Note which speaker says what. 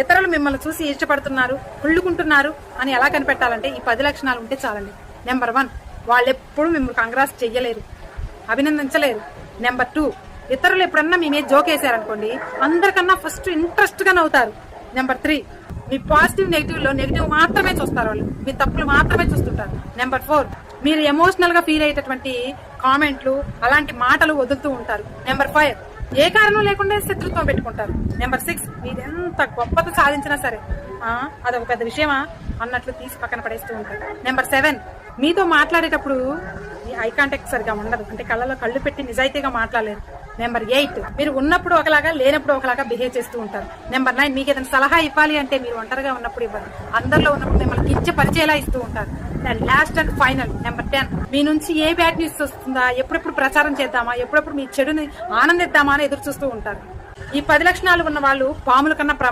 Speaker 1: ఇతరులు మిమ్మల్ని చూసి ఇష్టపడుతున్నారు, కుళ్ళుకుంటున్నారు అని ఎలా కనిపెట్టాలంటే ఈ 10 లక్షణాలు ఉంటే చాలండి. నెంబర్ 1, వాళ్ళు ఎప్పుడు మిమ్మల్ని కంగ్రాస్ చెయ్యలేరు, అభినందించలేరు. నెంబర్ 2, ఇతరులు ఎప్పుడన్నా మీ మీద జోకేశారనుకోండి, అందరికన్నా ఫస్ట్ ఇంట్రెస్ట్ గా నవ్వుతారు. నెంబర్ 3, మీ పాజిటివ్ నెగిటివ్ లో నెగిటివ్ మాత్రమే చూస్తారు, వాళ్ళు మీ తప్పులు మాత్రమే చూస్తుంటారు. నెంబర్ 4, మీరు ఎమోషనల్ గా ఫీల్ అయ్యేటటువంటి కామెంట్లు, అలాంటి మాటలు వదులుతూ ఉంటారు. నెంబర్ 5, ఏ కారణం లేకుండా శత్రుత్వం పెట్టుకుంటారు. నెంబర్ 6, మీరు ఎంత గొప్పత సాధించినా సరే అదొక పెద్ద విషయమా అన్నట్లు తీసి పక్కన పడేస్తూ ఉంటారు. నెంబర్ 7, మీతో మాట్లాడేటప్పుడు ఐ కాంటాక్ట్ సరిగా ఉండదు, అంటే కళ్ళలో కళ్ళు పెట్టి నిజాయితీగా మాట్లాడలేరు. నెంబర్ 8, మీరు ఉన్నప్పుడు ఒకలాగా లేనప్పుడు ఒకలాగా బిహేవ్ చేస్తూ ఉంటారు. నెంబర్ 9, మీకు ఏదైనా సలహా ఇవ్వాలి అంటే మీరు ఒంటరిగా ఉన్నప్పుడు ఇవ్వరు, అందరిలో ఉన్నప్పుడు మిమ్మల్ని కించపరిచేలా ఇస్తూ ఉంటారు. And last and final number 10, మీ నుంచి ఏ బ్యాడ్ న్యూస్ వస్తుందా, ఎప్పుడెప్పుడు ప్రచారం చేద్దామా, ఎప్పుడెప్పుడు మీ చెడుని ఆనందిద్దామా అని ఎదురు చూస్తూ ఉంటారు. ఈ 10 లక్షణాలు ఉన్న వాళ్ళు పాముల కన్నా